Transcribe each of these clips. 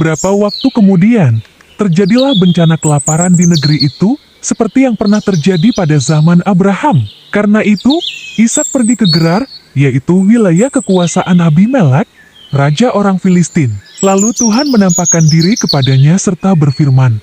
Beberapa waktu kemudian, terjadilah bencana kelaparan di negeri itu seperti yang pernah terjadi pada zaman Abraham. Karena itu, Ishak pergi ke Gerar, yaitu wilayah kekuasaan Abimelek, raja orang Filistin. Lalu Tuhan menampakkan diri kepadanya serta berfirman,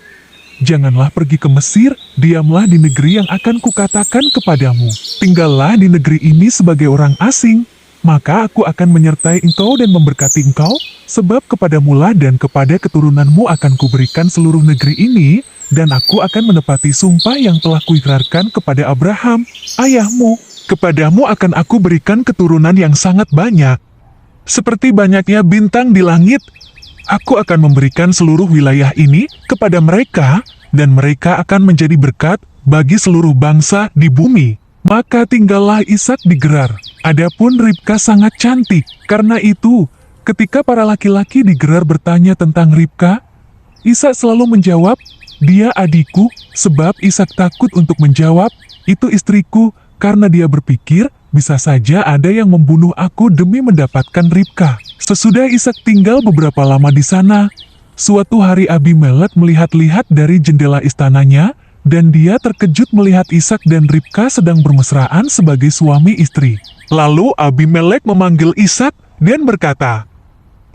"Janganlah pergi ke Mesir, diamlah di negeri yang akan kukatakan kepadamu. Tinggallah di negeri ini sebagai orang asing, maka aku akan menyertai engkau dan memberkati engkau, sebab kepadamulah dan kepada keturunanmu akan kuberikan seluruh negeri ini, dan aku akan menepati sumpah yang telah kuikrarkan kepada Abraham, ayahmu. Kepadamu akan aku berikan keturunan yang sangat banyak. Seperti banyaknya bintang di langit, aku akan memberikan seluruh wilayah ini kepada mereka, dan mereka akan menjadi berkat bagi seluruh bangsa di bumi." Maka tinggallah Ishak di Gerar. Adapun Ribka sangat cantik. Karena itu, ketika para laki-laki di Gerar bertanya tentang Ribka, Ishak selalu menjawab, "Dia adikku," sebab Ishak takut untuk menjawab, "Itu istriku," karena dia berpikir, bisa saja ada yang membunuh aku demi mendapatkan Ribka. Sesudah Ishak tinggal beberapa lama di sana, suatu hari Abimelek melihat-lihat dari jendela istananya, dan dia terkejut melihat Ishak dan Ribka sedang bermesraan sebagai suami istri. Lalu Abimelek memanggil Ishak dan berkata,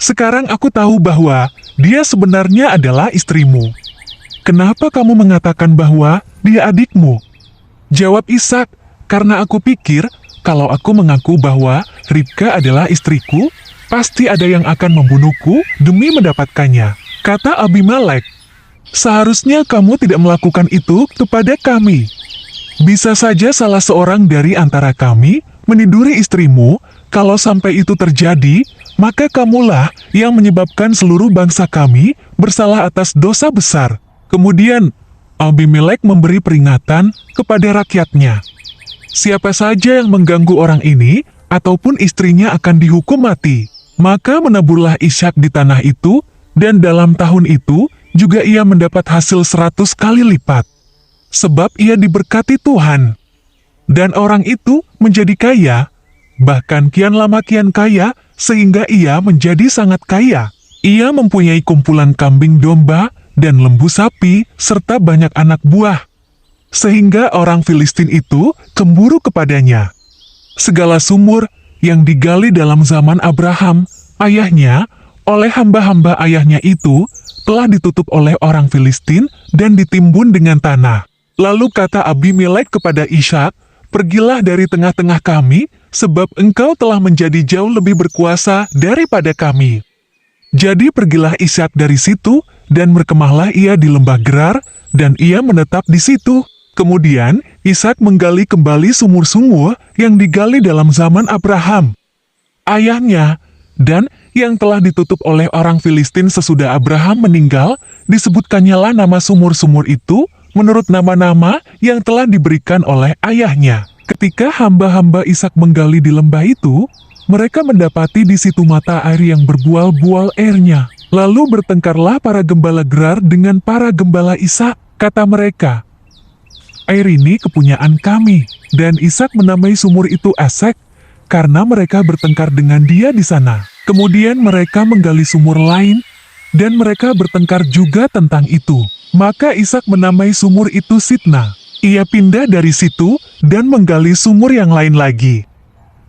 "Sekarang aku tahu bahwa dia sebenarnya adalah istrimu. Kenapa kamu mengatakan bahwa dia adikmu?" Jawab Ishak, "Karena aku pikir, kalau aku mengaku bahwa Ribka adalah istriku, pasti ada yang akan membunuhku demi mendapatkannya." Kata Abimelek, "Seharusnya kamu tidak melakukan itu kepada kami. Bisa saja salah seorang dari antara kami meniduri istrimu. Kalau sampai itu terjadi, maka kamulah yang menyebabkan seluruh bangsa kami bersalah atas dosa besar." Kemudian Abimelek memberi peringatan kepada rakyatnya, "Siapa saja yang mengganggu orang ini ataupun istrinya akan dihukum mati." Maka menaburlah Ishak di tanah itu, dan dalam tahun itu juga ia mendapat hasil 100 kali lipat, sebab ia diberkati Tuhan. Dan orang itu menjadi kaya, bahkan kian lama kian kaya, sehingga ia menjadi sangat kaya. Ia mempunyai kumpulan kambing domba dan lembu sapi, serta banyak anak buah, sehingga orang Filistin itu cemburu kepadanya. Segala sumur yang digali dalam zaman Abraham, ayahnya, oleh hamba-hamba ayahnya itu, telah ditutup oleh orang Filistin dan ditimbun dengan tanah. Lalu kata Abimelek kepada Ishak, "Pergilah dari tengah-tengah kami, sebab engkau telah menjadi jauh lebih berkuasa daripada kami." Jadi pergilah Ishak dari situ, dan berkemahlah ia di lembah Gerar, dan ia menetap di situ. Kemudian Ishak menggali kembali sumur-sumur yang digali dalam zaman Abraham, ayahnya, dan yang telah ditutup oleh orang Filistin sesudah Abraham meninggal. Disebutkannya lah nama sumur-sumur itu menurut nama-nama yang telah diberikan oleh ayahnya. Ketika hamba-hamba Ishak menggali di lembah itu, mereka mendapati di situ mata air yang berbual-bual airnya. Lalu bertengkarlah para gembala Gerar dengan para gembala Ishak. Kata mereka, "Air ini kepunyaan kami." Dan Ishak menamai sumur itu Esek, karena mereka bertengkar dengan dia di sana. Kemudian mereka menggali sumur lain, dan mereka bertengkar juga tentang itu. Maka Ishak menamai sumur itu Sitna. Ia pindah dari situ dan menggali sumur yang lain lagi.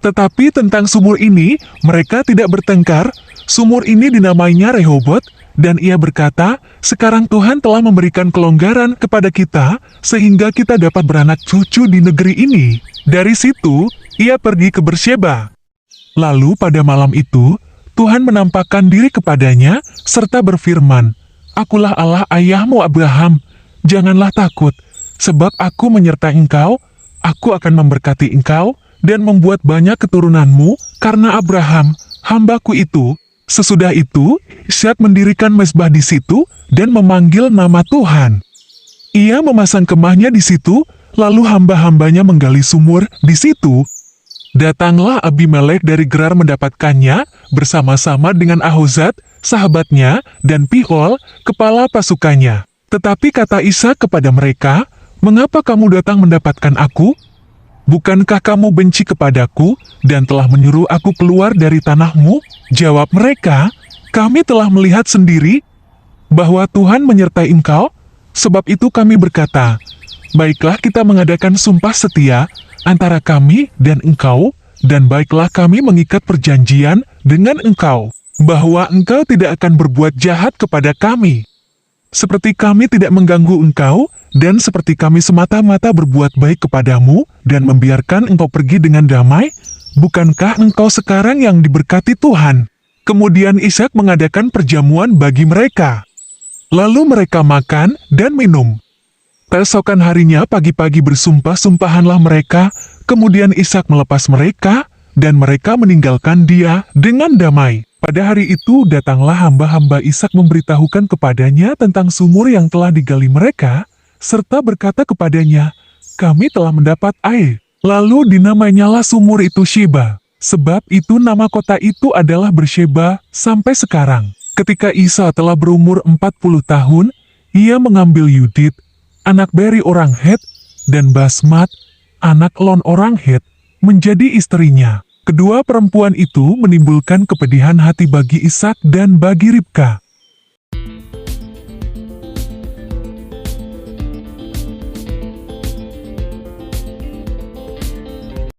Tetapi tentang sumur ini, mereka tidak bertengkar. Sumur ini dinamainya Rehobot, dan ia berkata, "Sekarang Tuhan telah memberikan kelonggaran kepada kita, sehingga kita dapat beranak cucu di negeri ini." Dari situ, ia pergi ke Bersyeba. Lalu pada malam itu, Tuhan menampakkan diri kepadanya, serta berfirman, "Akulah Allah ayahmu Abraham, janganlah takut, sebab aku menyertai engkau, aku akan memberkati engkau, dan membuat banyak keturunanmu, karena Abraham, hambaku itu." Sesudah itu, Ishak mendirikan mezbah di situ, dan memanggil nama Tuhan. Ia memasang kemahnya di situ, lalu hamba-hambanya menggali sumur di situ. Datanglah Abimelek dari Gerar mendapatkannya, bersama-sama dengan Ahuzat, sahabatnya, dan Pihol, kepala pasukannya. Tetapi kata Ishak kepada mereka, "Mengapa kamu datang mendapatkan aku? Bukankah kamu benci kepadaku, dan telah menyuruh aku keluar dari tanahmu?" Jawab mereka, "Kami telah melihat sendiri, bahwa Tuhan menyertai engkau? Sebab itu kami berkata, baiklah kita mengadakan sumpah setia antara kami dan engkau, dan baiklah kami mengikat perjanjian dengan engkau, bahwa engkau tidak akan berbuat jahat kepada kami. Seperti kami tidak mengganggu engkau, dan seperti kami semata-mata berbuat baik kepadamu, dan membiarkan engkau pergi dengan damai, bukankah engkau sekarang yang diberkati Tuhan? Kemudian Ishak mengadakan perjamuan bagi mereka. Lalu mereka makan dan minum. Keesokan harinya pagi-pagi bersumpah-sumpahanlah mereka, kemudian Ishak melepas mereka, dan mereka meninggalkan dia dengan damai. Pada hari itu datanglah hamba-hamba Ishak memberitahukan kepadanya tentang sumur yang telah digali mereka, serta berkata kepadanya, kami telah mendapat air. Lalu dinamainyalah sumur itu Sheba, sebab itu nama kota itu adalah Bersheba sampai sekarang. Ketika Isa telah berumur 40 tahun, ia mengambil Yudit, anak Beri orang Het, dan Basmat, anak Elon orang Het, menjadi istrinya. Kedua perempuan itu menimbulkan kepedihan hati bagi Ishak dan bagi Ribka.